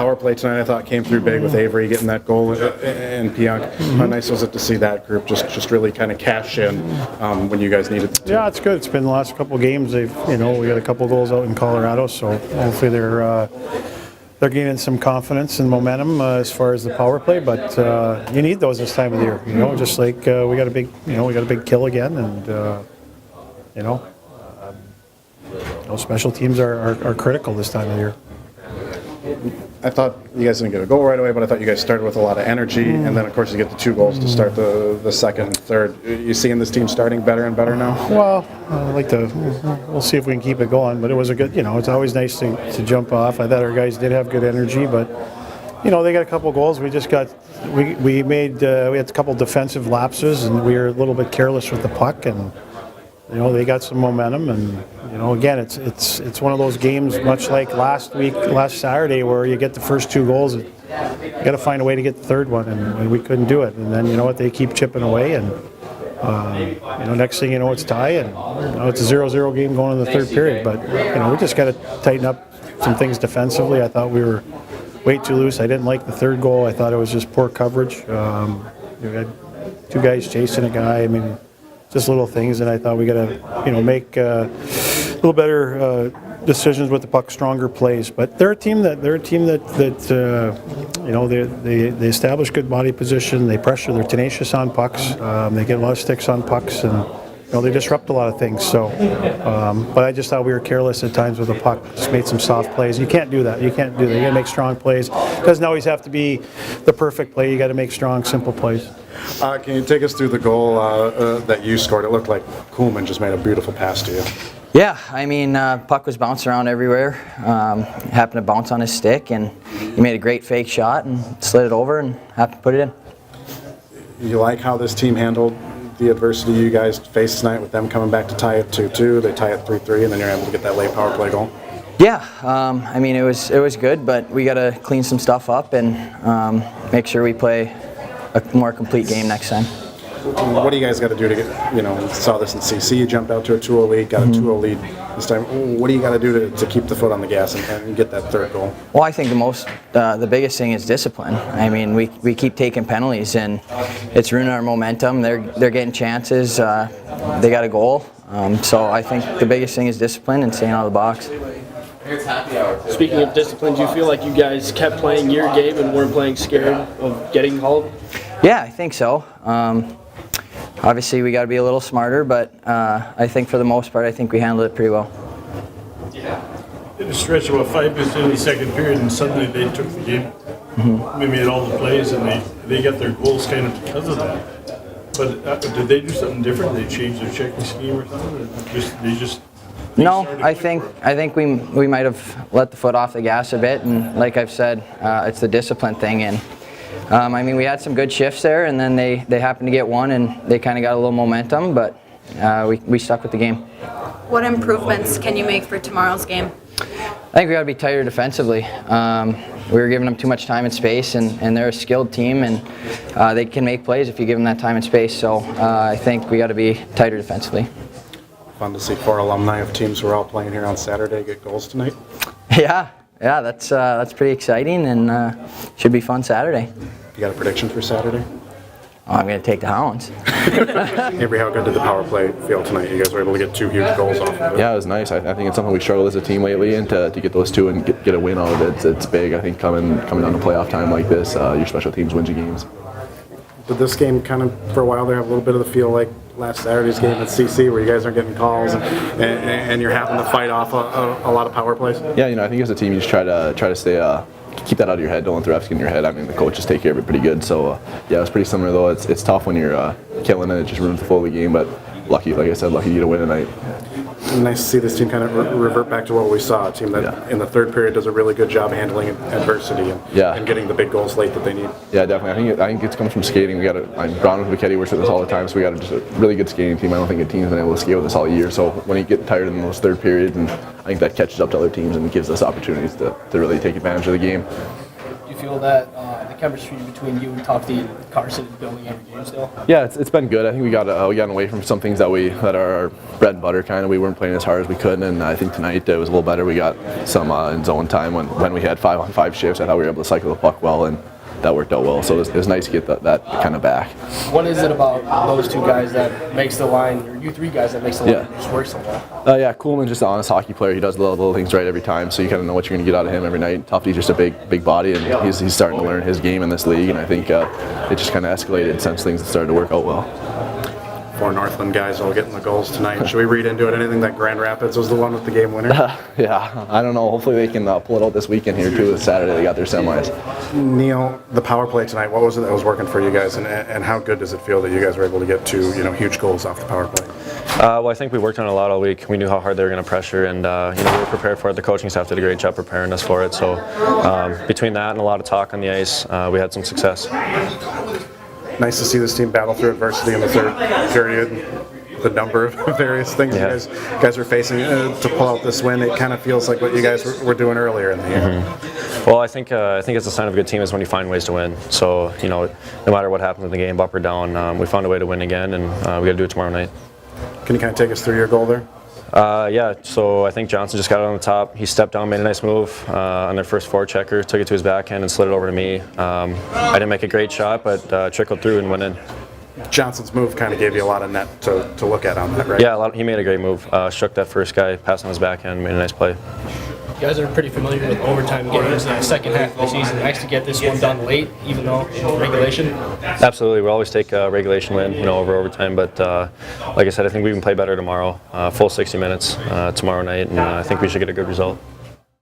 power play tonight, I thought, came through big with Avery getting that goal and Pionk. How nice was it to see that group just really kind of cash in when you guys needed to? Yeah, it's good. It's been the last couple of games. We got a couple of goals out in Colorado, so hopefully they're gaining some confidence and momentum as far as the power play. But you need those this time of the year. Just like we got a big kill again, and special teams are critical this time of the year. I thought you guys didn't get a goal right away, but I thought you guys started with a lot of energy, and then of course you get the 2 goals to start the second and third. You seeing this team starting better and better now? Well, we'll see if we can keep it going, but it was a good, it's always nice to jump off. I thought our guys did have good energy, but they got a couple goals. We just we had a couple defensive lapses, and we were a little bit careless with the puck, and they got some momentum, and again, it's one of those games, much like last Saturday, where you get the first 2 goals, you got to find a way to get the third one, and we couldn't do it. And then they keep chipping away, and next thing you know, it's tie, and it's a 0-0 game going in the third period. But we just got to tighten up some things defensively. I thought we were way too loose. I didn't like the third goal. I thought it was just poor coverage. We had 2 guys chasing a guy. I mean, just little things, and I thought we got to, make a little better decisions with the puck, stronger plays. But they're a team that they establish good body position. They pressure. They're tenacious on pucks. They get a lot of sticks on pucks, and they disrupt a lot of things. So, but I just thought we were careless at times with the puck. Just made some soft plays. You can't do that. You got to make strong plays. It doesn't always have to be the perfect play. You got to make strong, simple plays. Can you take us through the goal that you scored? It looked like Kuhlman just made a beautiful pass to you. Yeah, I mean, puck was bouncing around everywhere. Happened to bounce on his stick, and he made a great fake shot and slid it over and happened to put it in. You like how this team handled the adversity you guys faced tonight with them coming back to tie it 2-2? They tie it 3-3, and then you're able to get that late power play goal? Yeah, I mean, it was good, but we got to clean some stuff up and make sure we play a more complete game next time. What do you guys got to do to get, saw this in CC, you jumped out to a 2-0 lead, got a 2-0 lead this time. What do you got to do to keep the foot on the gas and get that third goal? Well, I think the biggest thing is discipline. I mean, we keep taking penalties, and it's ruining our momentum. They're getting chances. They got a goal. So I think the biggest thing is discipline and staying out of the box. Speaking of discipline, do you feel like you guys kept playing your game and weren't playing scared of getting called? Yeah, I think so. Obviously, we got to be a little smarter, but I think for the most part, I think we handled it pretty well. In a stretch of about 5 minutes into the second period, and suddenly they took the game. They made all the plays, and they got their goals kind of because of that. But did they do something different? Did they change their checking scheme or something? Or no, I think we might have let the foot off the gas a bit, and like I've said, it's the discipline thing. And I mean, we had some good shifts there, and then they happened to get one, and they kind of got a little momentum, but we stuck with the game. What improvements can you make for tomorrow's game? I think we got to be tighter defensively. We were giving them too much time and space, and they're a skilled team, and they can make plays if you give them that time and space. So I think we got to be tighter defensively. Fun to see 4 alumni of teams who are all playing here on Saturday get goals tonight. Yeah, that's pretty exciting, and should be fun Saturday. You got a prediction for Saturday? Oh, I'm going to take the Hounds. Avery, how good did the power play feel tonight? You guys were able to get 2 huge goals off of it. Yeah, it was nice. I think it's something we struggled as a team lately, and to get those 2 and get a win out of it, it's big. I think coming down to playoff time like this, your special teams wins you games. Did this game kind of, for a while there, have a little bit of the feel like last Saturday's game at CC, where you guys are getting calls and you're having to fight off a lot of power plays? Yeah, I think as a team you just try to stay keep that out of your head. Don't let the refs get in your head. I mean, the coaches take care of it pretty good. So yeah, it was pretty similar though. It's tough when you're killing it. It just ruins the flow of the game. But lucky, like I said, lucky to get a win tonight. Nice to see this team kind of revert back to what we saw. A team that in the third period does a really good job handling adversity and getting the big goals late that they need. Yeah, definitely. I think it's coming from skating. We got Brown and McKetty works with us all the time, so we got just a really good skating team. I don't think a team's been able to skate with us all year. So when you get tired in those third periods, and I think that catches up to other teams and gives us opportunities to really take advantage of the game. Do you feel that the chemistry between you and Tufty and Carson is building every game still? Yeah, it's been good. I think we gotten away from some things that are our bread and butter kind of. We weren't playing as hard as we could, and I think tonight it was a little better. We got some in zone time when we had 5-on-5 shifts. I thought we were able to cycle the puck well, and that worked out well. So it was nice to get that kind of back. What is it about those two guys that makes the line, or you three guys that makes the line just work so well? Yeah, Kuhlman's just an honest hockey player. He does the little things right every time, so you kind of know what you're going to get out of him every night. Tufty's just a big body, and he's starting to learn his game in this league, and I think it just kind of escalated since things started to work out well. 4 Northland guys all getting the goals tonight. Should we read into it anything that Grand Rapids was the one with the game winner? Yeah, I don't know. Hopefully they can pull it out this weekend here too. Saturday they got their semis. Neal, the power play tonight, what was it that was working for you guys, and how good does it feel that you guys were able to get 2 huge goals off the power play? Well, I think we worked on it a lot all week. We knew how hard they were going to pressure, and we were prepared for it. The coaching staff did a great job preparing us for it. So between that and a lot of talk on the ice, we had some success. Nice to see this team battle through adversity in the third period. The number of various things you guys are facing to pull out this win, it kind of feels like what you guys were doing earlier in the year. Well, I think it's a sign of a good team is when you find ways to win. So no matter what happens in the game, up or down, we found a way to win again, and we got to do it tomorrow night. Can you kind of take us through your goal there? Yeah, so I think Johnson just got it on the top. He stepped down, made a nice move on their first forechecker, took it to his backhand and slid it over to me. I didn't make a great shot, but trickled through and went in. Johnson's move kind of gave you a lot of net to look at on that, right? Yeah, he made a great move. Shook that first guy, passed on his backhand, made a nice play. You guys are pretty familiar with overtime games in the second half of the season. Nice to get this one done late, even though in regulation. Absolutely, we always take a regulation win, over overtime. But like I said, I think we can play better tomorrow. Full 60 minutes tomorrow night, and I think we should get a good result.